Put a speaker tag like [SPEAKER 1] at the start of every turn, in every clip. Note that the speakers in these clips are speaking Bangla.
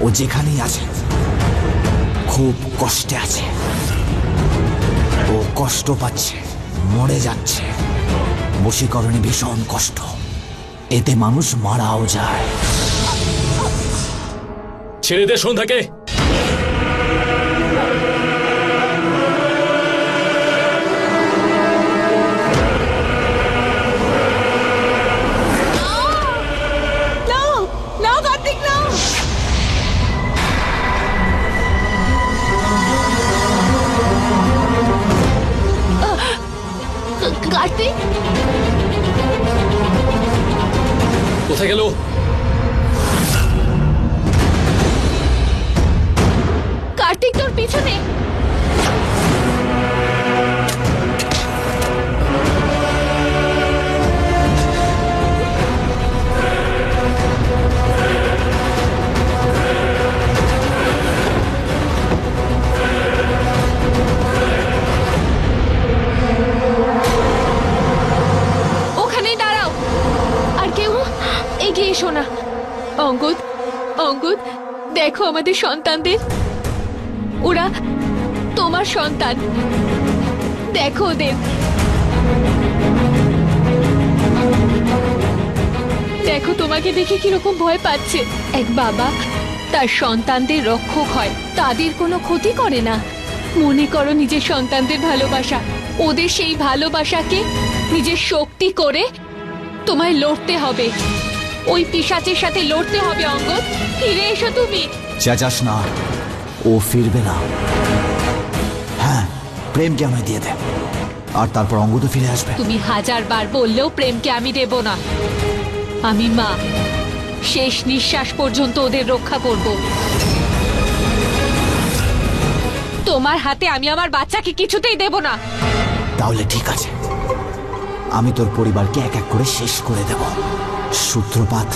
[SPEAKER 1] ও যেখানেই আছে খুব কষ্টে আছে। ও কষ্ট পাচ্ছে, মরে যাচ্ছে। বশীকরণে ভীষণ কষ্ট, এতে মানুষ মারাও যায়।
[SPEAKER 2] ছেড়ে দে সন্ধ্যাকে।
[SPEAKER 3] কার্তিক,
[SPEAKER 2] কোথায় গেল?
[SPEAKER 3] কার্তিক তোর পিছনে। ওখানেই দাঁড়াও, আর কেউ এগিয়ে এসো না। অঙ্গদ, অঙ্গদ, দেখো আমাদের সন্তানদের, ওরা তোমার সন্তান। দেখো ওদের, দেখো তোমাকে দেখে কিরকম ভয় পাচ্ছে। এক বাবা তার সন্তানদের রক্ষক হয়, তাদের কোনো ক্ষতি করে না। মনে করো নিজের সন্তানদের ভালোবাসা, ওদের সেই ভালোবাসাকে নিজের শক্তি করে তোমায় লড়তে হবে। ওই পিশাচের সাথে লড়তে হবে। অঙ্গদ, ফিরে এসো তুমি।
[SPEAKER 1] চেঁচাস না, ও ফিরবে না। হ্যাঁ, প্রেমকে আমায় দিয়ে দে, আর তারপর অঙ্গ তো ফিরে আসবে।
[SPEAKER 3] তুমি হাজারবার বললেও প্রেমকে আমি দেব না। আমি মা, শেষ নিঃশ্বাস পর্যন্ত ওদের রক্ষা করব। তোমার হাতে আমি আমার বাচ্চাকে কিছুতেই দেব না।
[SPEAKER 1] তাহলে ঠিক আছে, আমি তোর পরিবারকে এক এক করে শেষ করে দেব। সূত্রপাত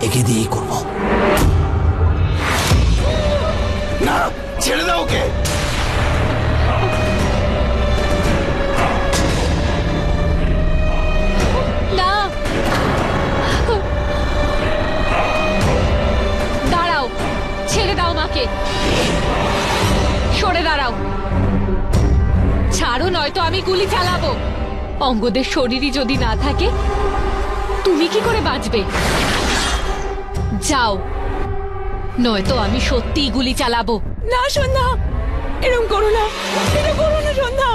[SPEAKER 1] একে দিয়েই করব।
[SPEAKER 4] না, ছেড়ে দাও ওকে।
[SPEAKER 3] না, দাঁড়াও, ছেড়ে দাও মাকে। সরে দাঁড়াও, ছাড়ো, নয়তো আমি গুলি চালাবো। অঙ্গদের শরীরই যদি না থাকে তুমি কি করে বাঁচবে? যাও, নয়তো আমি সত্যিই গুলি চালাবো।
[SPEAKER 5] না সন্ধ্যা, এরকম করো না, এটা করো না সন্ধ্যা।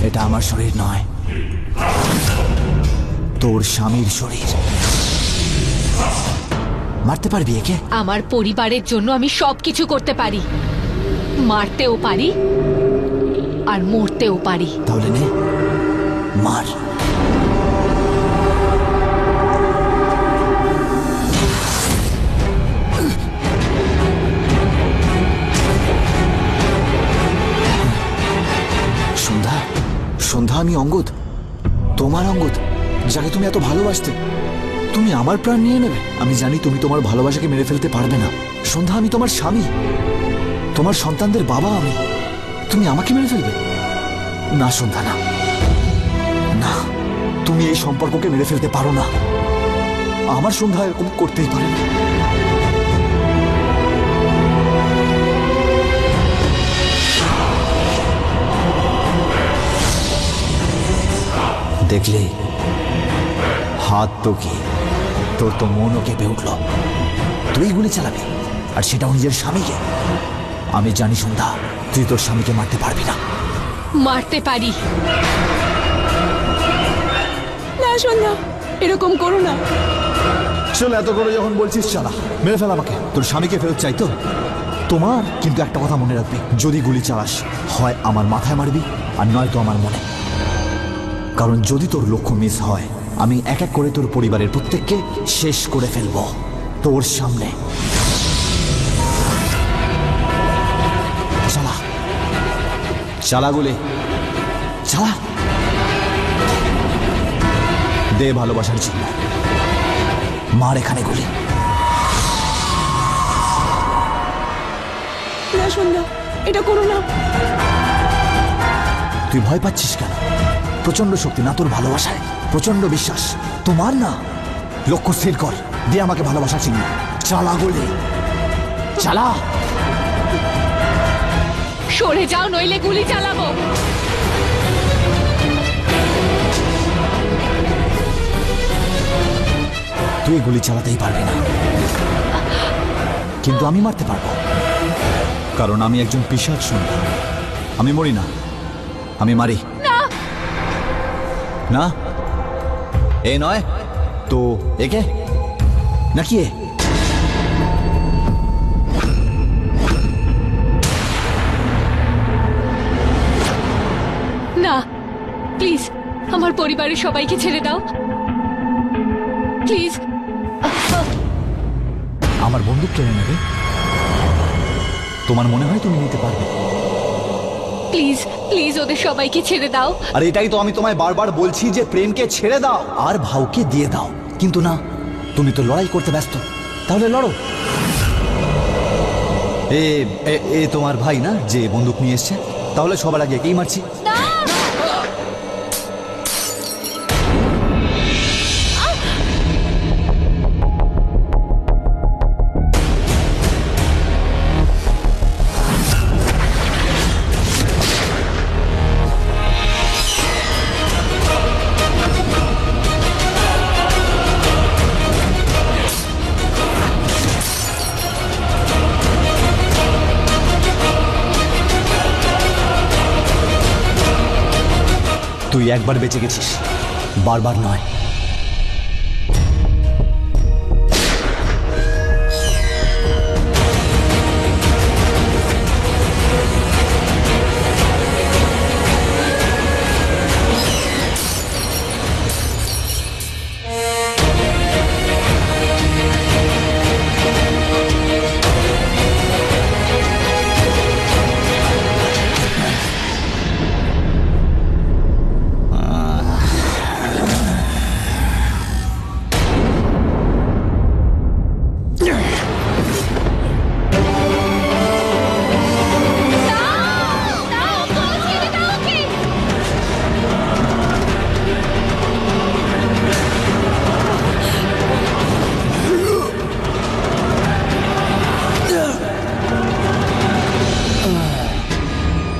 [SPEAKER 1] এটা আমার শরীর নয়, তোর স্বামীর শরীর। মারতে পারবি একে?
[SPEAKER 3] আমার পরিবারের জন্য আমি সবকিছু করতে পারি, মারতেও পারি আর মরতেও পারি।
[SPEAKER 1] তাহলে নে, মার। সন্ধ্যা, সন্ধ্যা, আমি অঙ্গদ, তোমার অঙ্গদ, যাকে তুমি এত ভালোবাসতে। তুমি আমার প্রাণ নিয়ে নেবে? আমি জানি তুমি তোমার ভালোবাসাকে মেরে ফেলতে পারবে না। সন্ধ্যা, আমি তোমার স্বামী, তোমার সন্তানদের বাবা আমি। তুমি আমাকে মেরে ফেলবে? না সন্ধ্যা, না না, তুমি এই সম্পর্ককে মেরে ফেলতে পারো না। আমার সন্ধ্যা এরকম করতেই পারে না। দেখলে, হাত তো কি, তোর তো মনও কেঁপে উঠল। তুই গুলি চালাবি, আর সেটাও নিজের স্বামীকে। আমি জানি সন্ধ্যা, তুই তোর স্বামীকে মারতে পারবি না।
[SPEAKER 3] মারতে পারি।
[SPEAKER 5] না সন্ধ্যা, এরকম করো না।
[SPEAKER 1] চল, এত করে যখন বলছিস চালা, মেরে ফেল আমাকে। তোর স্বামীকে ফেরত চাই তো তোমার। কিন্তু একটা কথা মনে রাখবি, যদি গুলি চালাস, হয় আমার মাথায় মারবি, আর নয়তো আমার মনে। কারণ যদি তোর লক্ষ্য মিস হয়, আমি এক এক করে তোর পরিবারের প্রত্যেককে শেষ করে ফেলবো তোর সামনে। চালা, চালা গুলি, চালা। দে ভালোবাসার জন্য, মার এখানে গুলি।
[SPEAKER 5] না সন্ধ্যা, এটা করো না।
[SPEAKER 1] তুই ভয় পাচ্ছিস কেন? প্রচন্ড শক্তি না তোর ভালোবাসায়, প্রচন্ড বিশ্বাস। তোমার না, লক্ষ্য স্থির কর, দিয়ে আমাকে ভালোবাসা চিনি। চালা গুলি। চালা।
[SPEAKER 3] সরে যাও নইলে গুলি চালাবো।
[SPEAKER 1] তুই গুলি চালাতেই পারবি না, কিন্তু আমি মারতে পারবো, কারণ আমি একজন পিশাচ সন্ধ্যা। আমি মরি না, আমি মারি না। এ নয় তো একে নাকি এ?
[SPEAKER 3] না প্লিজ, আমার পরিবারের সবাইকে ছেড়ে দাও প্লিজ।
[SPEAKER 1] আমার বন্দুক কেড়ে নেবে? তোমার মনে হয় তুমি নিতে পারবে?
[SPEAKER 3] প্লিজ প্লিজ ওদের সবাইকে ছেড়ে দাও।
[SPEAKER 1] আর এটাই তো আমি তোমায় বারবার বলছি যে প্রেমকে ছেড়ে দাও আর ভাউকে দিয়ে দাও, কিন্তু না, তুমি তো লড়াই করতে ব্যস্ত। তাহলে লড়ো। এ এ তোমার ভাই না যে বন্দুক নিয়ে এসছে? তাহলে সবার আগে একেই মারছি। তুই একবার বেঁচে গেছিস, বারবার নয়।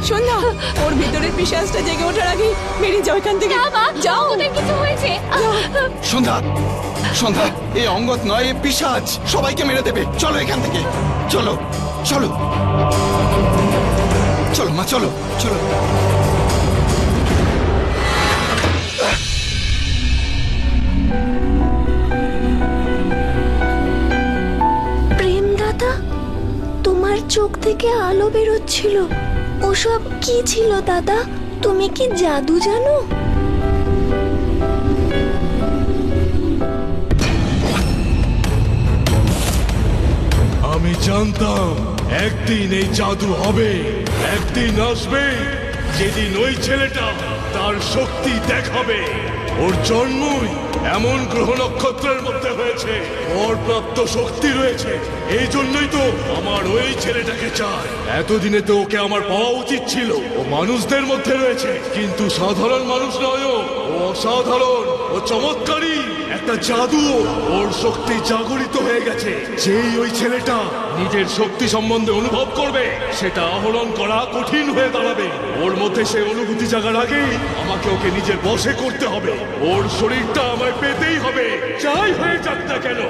[SPEAKER 5] সন্ধ্যা, ওর ভিতরের পিশাচটা জেগে ওঠার আগেই বেরিয়ে যাও এখান থেকে।
[SPEAKER 3] না মা,
[SPEAKER 5] যাও।
[SPEAKER 3] ওদের কিছু হয়েছে।
[SPEAKER 4] সন্ধ্যা, সন্ধ্যা, এই অঙ্গদ নয়, এ পিশাচ সবাইকে মেরে দেবে। চলো এখান থেকে, চলো চলো চলো মা, চলো চলো।
[SPEAKER 6] প্রেম দাদা, তোমার চোখ থেকে আলো বেরোচ্ছিল, ওসব কি ছিল দাদা? তুমি কি জাদু জানো?
[SPEAKER 7] আমি জানতাম একদিন এই জাদু হবে, একদিন আসবে যেদিন ওই ছেলেটা তার শক্তি দেখাবে। ওর জন্মই এমন গ্রহ নক্ষত্রের মধ্যে হয়েছে, ওর প্রাপ্ত শক্তি রয়েছে। এই জন্যই তো আমার ওই ছেলেটাকে চাই। এতদিনে তো ওকে আমার পাওয়া উচিত ছিল। ও মানুষদের মধ্যে রয়েছে, কিন্তু সাধারণ মানুষ নয়, ও অসাধারণ, ও চমৎকারী একটা জাদু। ওর শক্তি জাগরিত হয়ে গেছে। যেই ওই ছেলেটা নিজের শক্তি সম্বন্ধে অনুভব করবে, সেটা আহরণ করা কঠিন হয়ে দাঁড়াবে। ওর মধ্যে সে অনুভূতি জাগার আগেই আমাকে ওকে নিজের বশে করতে হবে। ওর শরীরটা আমায় পেতেই হবে, যাই হয়ে যাক না কেন।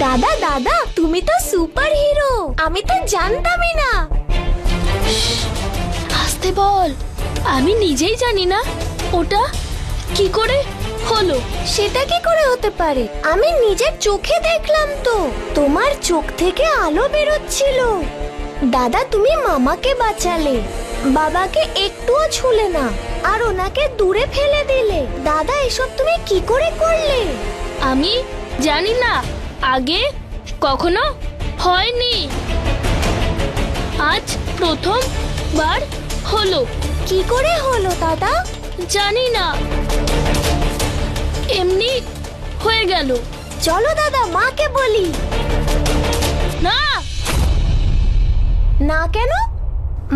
[SPEAKER 6] দাদা দাদা, তুমি তো সুপার হিরো, আমি তো জানতামই না।
[SPEAKER 3] আসতে বল, আমি নিজেই জানি না ওটা কি করে হলো।
[SPEAKER 6] সেটা কি করে হতে পারে? আমি নিজের চোখে দেখলাম তো, তোমার চোখ থেকে আলো বেরোচ্ছিল। দাদা, তুমি মামাকে বাঁচালে, বাবাকে একটুও ছুলে না, আর ওনাকে দূরে ফেলে দিলে। দাদা, এসব তুমি কি করে করলে?
[SPEAKER 3] আমি জানি না, আগে কখনো হয়নি, আজ প্রথমবার হলো।
[SPEAKER 6] কি করে হলো দাদা?
[SPEAKER 3] জানি না, এমনি হয়ে গেল।
[SPEAKER 6] চলো দাদা, মাকে বলি।
[SPEAKER 3] না
[SPEAKER 6] না কেন?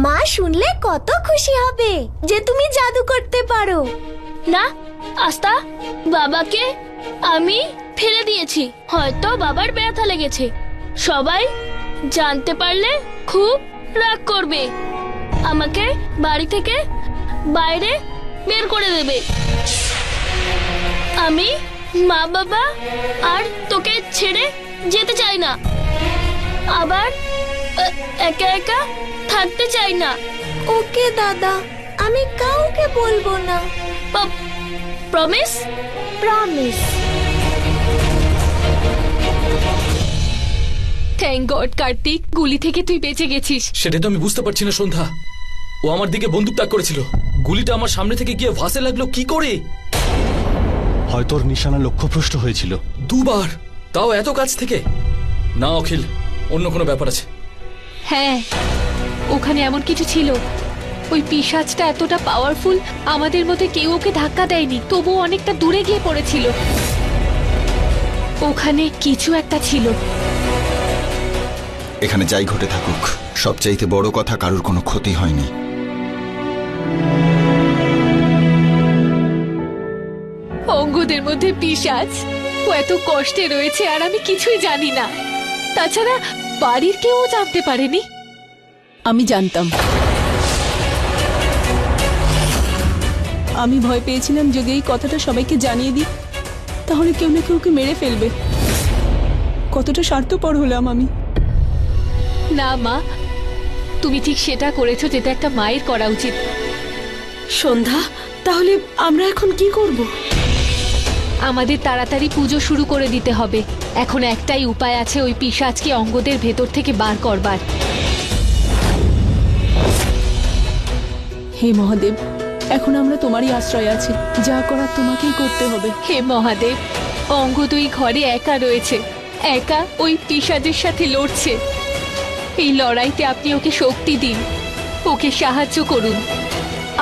[SPEAKER 6] মা শুনলে কত খুশি হবে যে তুমি জাদু করতে পারো।
[SPEAKER 8] না আস্থা, বাবাকে আমি ফেলে দিয়েছি, হয়তো বাবার ব্যথা লেগেছে। সবাই জানতে পারলে খুব রাগ করবে, আমাকে বাড়ি থেকে বাইরে বের করে দেবে। আমি মা বাবা আর তোকে ছেড়ে যেতে চাই না, আবার একা একা থাকতে চাই না।
[SPEAKER 6] ওকে দাদা, আমি কাউকে বলবো না।
[SPEAKER 8] Promise?
[SPEAKER 6] Promise.
[SPEAKER 3] Thank god Kartik, গুলি থেকে তুই বেঁচে গেছিস।
[SPEAKER 2] সেটা তো আমি বুঝতে পারছি না সন্ধ্যা। ও আমার দিকে বন্দুক তাক করেছিল, গুলিটা আমার সামনে থেকে গিয়ে ভাসে লাগলো কি করে?
[SPEAKER 9] হয়তো ওর নিশানা লক্ষ্যভ্রষ্ট হয়েছিল।
[SPEAKER 2] দুবার, তাও এত কাছ থেকে। না অখিল, অন্য কোনো ব্যাপার আছে।
[SPEAKER 3] হ্যাঁ, ওখানে এমন কিছু ছিল। ওই পিশাচটা এতটা পাওয়ারফুল, আমাদের মধ্যে কেউ ওকে ধাক্কা দেয়নি, তবুও অনেকটা দূরে গিয়ে পড়েছিল। ওখানে কিছু একটা ছিল।
[SPEAKER 4] এখানে যাই ঘটে থাকুক, সবচাইতে বড় কথা কারোর কোনো ক্ষতি হয়নি।
[SPEAKER 3] অঙ্গদের মধ্যে পিশাচ, ও এত কষ্টে রয়েছে আর আমি কিছুই জানি না। তাছাড়া বাড়ির কেউ জানতে পারেনি।
[SPEAKER 5] আমি জানতাম। আমি ভয় পেয়েছিলাম যদি এই কথাটা সবাইকে জানিয়ে দিই তাহলে কেউ না কেউ ওকে মেরে ফেলবে। কতটা স্বার্থপর হলাম আমি।
[SPEAKER 3] না মা, তুমি ঠিক সেটা করেছো যেটা একটা মায়ের করা উচিত।
[SPEAKER 5] সন্ধ্যা, তাহলে আমরা এখন কি করব?
[SPEAKER 3] আমাদের তাড়াতাড়ি পুজো শুরু করে দিতে হবে। এখন একটাই উপায় আছে, ওই পিশাচকে অঙ্গদের ভেতর থেকে বার করবার।
[SPEAKER 5] হে মহাদেব, এখন আমরা তোমারই আশ্রয় আছি, যা করার তোমাকেই করতে হবে।
[SPEAKER 3] হে মহাদেব, অঙ্গ দুই ঘরে একা রয়েছে, একা ওই পিশাচের সাথে লড়ছে। এই লড়াইতে আপনি ওকে শক্তি দিন, ওকে সাহায্য করুন,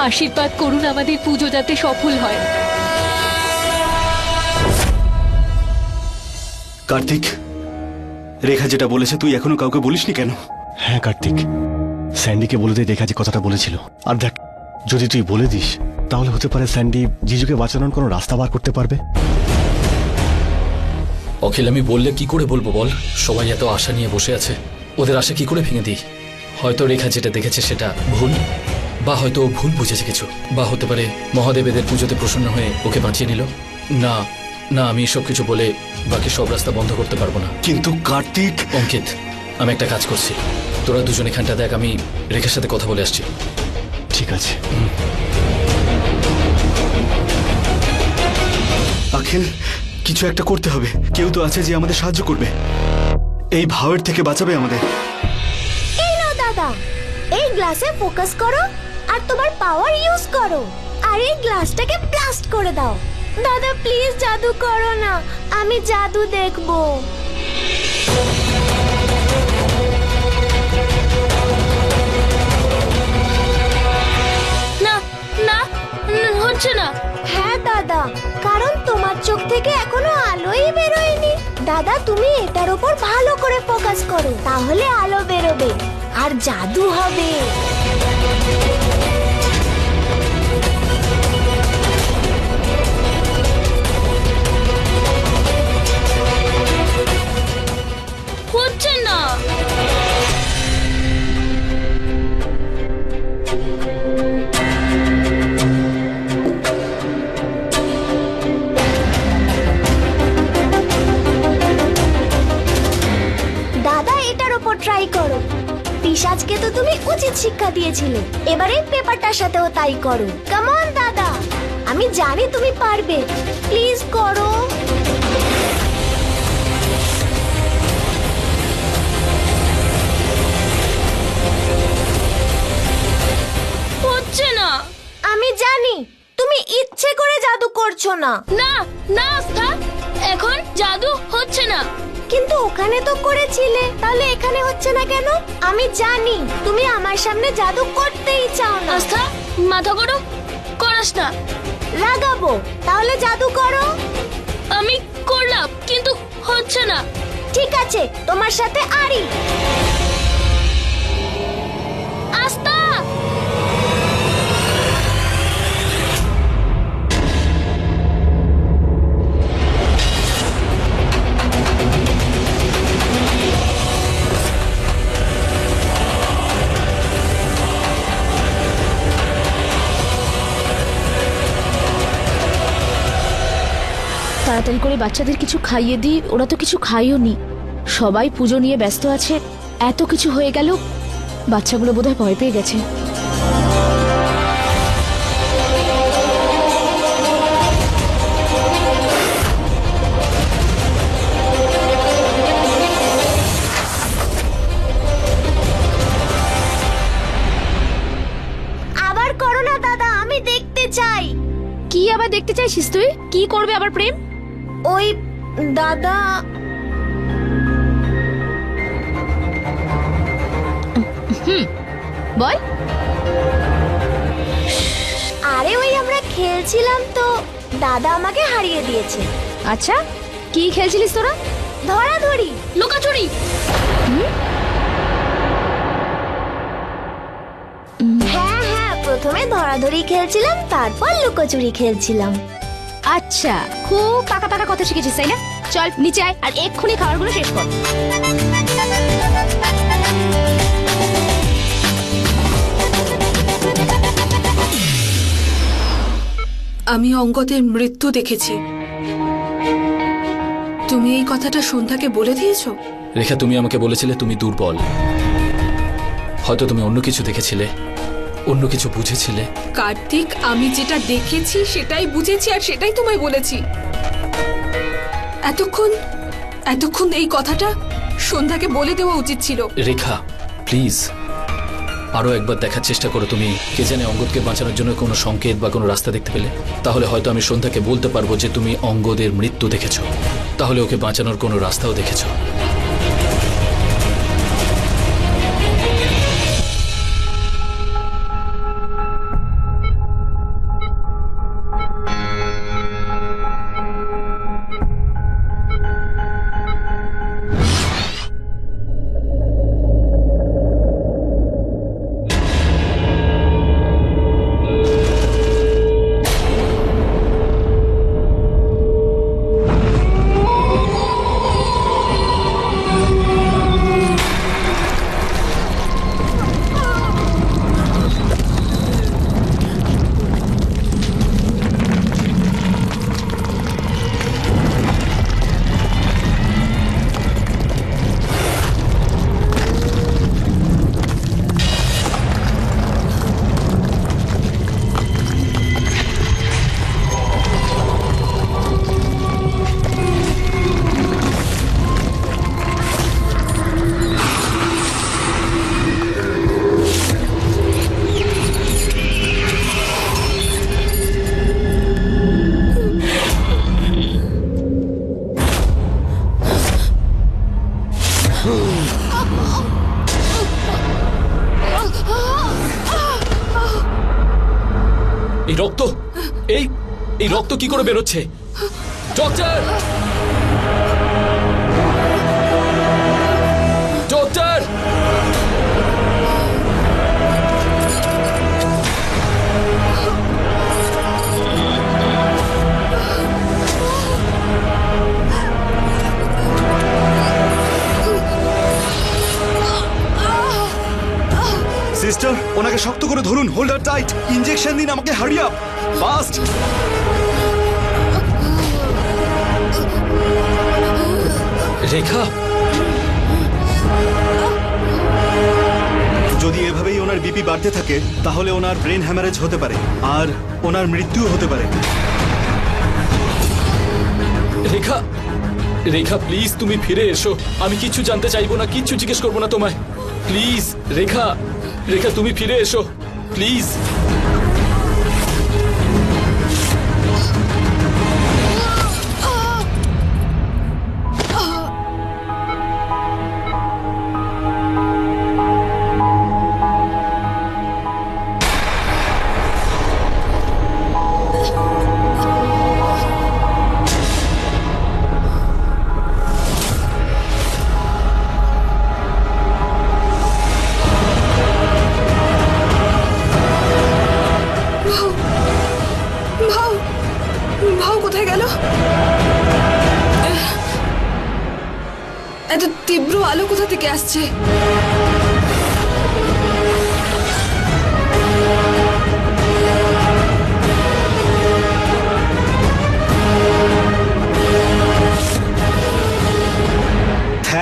[SPEAKER 3] আশীর্বাদ করুন আমাদের পুজো যাতে সফল হয়।
[SPEAKER 9] কার্তিক, রেখা যেটা বলেছে তুই এখনো কাউকে বলিসনি কেন? হ্যাঁ কার্তিক, স্যান্ডিকে বলে দিয়ে রেখা যে কথাটা বলেছিল। আর দেখ, যদি তুই বলে দিস তাহলে হতে পারে স্যান্ডি জিজুকে বাঁচানোর কোনো রাস্তা বার করতে পারবে।
[SPEAKER 2] অখিল, আমি বললে কি করে বলবো বল? সবাই এত আশা নিয়ে বসে আছে, ওদের আশা কি করে ভেঙে দিই? হয়তো রেখা যেটা দেখেছে সেটা ভুল, বা হয়তো ও ভুল বুঝেছে কিছু, বা হতে পারে মহাদেব এদের পুজোতে প্রসন্ন হয়ে ওকে বাঁচিয়ে নিল। না না, আমি সব কিছু বলে বাকি সব রাস্তা বন্ধ করতে পারবো না।
[SPEAKER 9] কিন্তু কার্তিক।
[SPEAKER 2] অঙ্কিত, আমি একটা কাজ করছি, তোরা দুজন এখানটা দেখ, আমি রেখার সাথে কথা বলে আসছি।
[SPEAKER 9] ঠিক আছে। আখিল, কিছু একটা করতে হবে। কেউ তো আছে যে আমাদের সাহায্য করবে, এই ভাবের থেকে বাঁচাবে আমাদের।
[SPEAKER 6] এই নাও দাদা, এই গ্লাসে ফোকাস করো আর তোমার পাওয়ার ইউজ করো, আর এই গ্লাসটাকে ব্লাস্ট করে দাও। দাদা প্লিজ জাদু করো না, আমি জাদু দেখবো।
[SPEAKER 8] না না, হচ্ছে না।
[SPEAKER 6] হ্যাঁ দাদা, কারণ তোমার চোখ থেকে এখনো আলোই বেরোয়নি। দাদা তুমি এটার উপর ভালো করে ফোকাস করো, তাহলে আলো বেরোবে আর জাদু হবে।
[SPEAKER 8] হচ্ছে না।
[SPEAKER 6] দাদা এটার উপর ট্রাই করো। পিশাচকে তো তুমি উচিত শিক্ষা দিয়েছিলে, এবারে পেপারটার সাথেও তাই করো। কাম অন দাদা, আমি জানি তুমি পারবে, প্লিজ করো।
[SPEAKER 8] হচ্ছে না।
[SPEAKER 6] আমি জানি তুমি ইচ্ছে করে জাদু করছো না।
[SPEAKER 8] না না আস্থা, এখন জাদু হচ্ছে না।
[SPEAKER 6] কিন্তু ওখানে তো করেছিলে, তাহলে এখানে হচ্ছে না কেন? আমি জানি তুমি আমার সামনে জাদু করতেই চাও না।
[SPEAKER 8] আস্থা, মাথা গরম করাস না।
[SPEAKER 6] লাগাবো, তাহলে জাদু করো।
[SPEAKER 8] আমি করলাম, কিন্তু হচ্ছে না।
[SPEAKER 6] ঠিক আছে, তোমার সাথে আরি।
[SPEAKER 8] আস্থা।
[SPEAKER 10] তাড়াতাড়ি করে বাচ্চাদের কিছু খাইয়ে দিই, ওরা তো কিছু খাইও নি। সবাই পুজো নিয়ে ব্যস্ত আছে, এত কিছু হয়ে গেল, বাচ্চাগুলো বোধহয় ভয় পেয়ে গেছে।
[SPEAKER 6] আবার করো না দাদা, আমি দেখতে চাই।
[SPEAKER 10] কি আবার দেখতে চাইছিস তুই? কি করবে আবার প্রেম?
[SPEAKER 6] ওই দাদা,
[SPEAKER 10] বল।
[SPEAKER 6] আরে ওই আমরা খেলছিলাম তো দাদা আমাকে হারিয়ে দিয়েছে।
[SPEAKER 10] আচ্ছা, কি খেলছিলিস তোরা?
[SPEAKER 6] ধরাধরি।
[SPEAKER 8] লুকাচুরি।
[SPEAKER 6] হ্যাঁ হ্যাঁ, প্রথমে ধরাধরি খেলছিলাম, তারপর লুকোচুরি খেলছিলাম।
[SPEAKER 10] আচ্ছা, খুব পাকা পাকা কথা শিখেছিস তাই না? চল নিচে আয় আর এক্ষুনি খাবারগুলো শেষ কর।
[SPEAKER 11] আমি অঙ্গদের মৃত্যু দেখেছি। তুমি এই কথাটা সন্ধ্যাকে বলে দিয়েছো?
[SPEAKER 2] রেখা, তুমি আমাকে বলেছিলে তুমি দুর্বল। হয়তো তুমি অন্য কিছু দেখেছিলে, অন্য কিছু বুঝেছিলে।
[SPEAKER 11] কার্তিক, আমি যেটা দেখেছি সেটাই বুঝেছি আর সেটাই তোমায় বলেছি। এতক্ষণ এই কথাটা সন্ধ্যাকে বলে দেওয়া উচিত ছিল।
[SPEAKER 2] রেখা প্লিজ, আরো একবার দেখার চেষ্টা করো। তুমি কে জানে অঙ্গদকে বাঁচানোর জন্য কোনো সংকেত বা কোনো রাস্তা দেখতে পেলে? তাহলে হয়তো আমি সন্ধ্যাকে বলতে পারবো যে তুমি অঙ্গদের মৃত্যু দেখেছো, তাহলে ওকে বাঁচানোর কোনো রাস্তাও দেখেছো। এই রক্ত, এই রক্ত কি করে বেরোচ্ছে? ডক্টর! ডক্টর!
[SPEAKER 9] সিস্টার, ওনাকে শক্ত করে ধরুন, হোল্ডার টাইট, ইনজেকশন দিন, আমাকে হারি আপ ফাস্ট।
[SPEAKER 2] রেখা,
[SPEAKER 9] যদি এভাবেই ওনার বিপি বাড়তে থাকে তাহলে ওনার ব্রেন হ্যামারেজ হতে পারে আর ওনার মৃত্যুও হতে পারে।
[SPEAKER 2] রেখা, রেখা প্লিজ তুমি ফিরে এসো। আমি কিচ্ছু জানতে চাইবো না, কিচ্ছু জিজ্ঞেস করবো না তোমায়। প্লিজ রেখা, রেখা তুমি ফিরে এসো প্লিজ।
[SPEAKER 11] এত তীব্র আলো কোথা থেকে আসছে?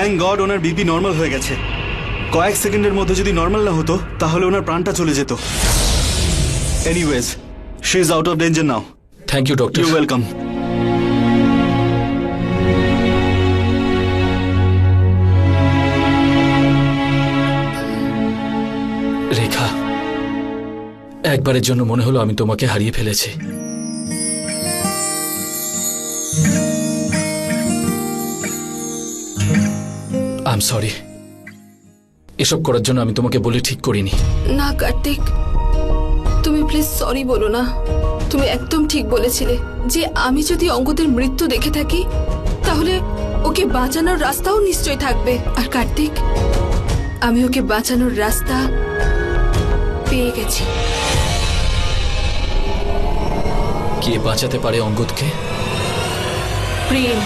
[SPEAKER 9] থ্যাংক গড ওনার বিপি নর্মাল হয়ে গেছে। কয়েক সেকেন্ডের মধ্যে যদি নর্মাল না হতো তাহলে ওনার প্রাণটা চলে যেত। Anyways, she is out of danger now.
[SPEAKER 2] Thank you doctor.
[SPEAKER 9] You welcome.
[SPEAKER 2] Rekha, একবারের জন্য মনে হলো আমি তোমাকে হারিয়ে ফেলেছি। I am sorry. এসব করার জন্য আমি তোমাকে বলে ঠিক করিনি।
[SPEAKER 11] না কার্তিক, তুমি প্লিজ সরি বলো না। তুমি একদম ঠিক বলেছিলে যে আমি যদি অঙ্গদের মৃত্যু দেখে থাকি তাহলে ওকে বাঁচানোর রাস্তাও নিশ্চয়ই থাকবে। আর কার্তিক, আমি ওকে বাঁচানোর রাস্তা পেয়ে গেছি।
[SPEAKER 2] কে বাঁচাতে পারে অঙ্গদকে?
[SPEAKER 11] প্রেম।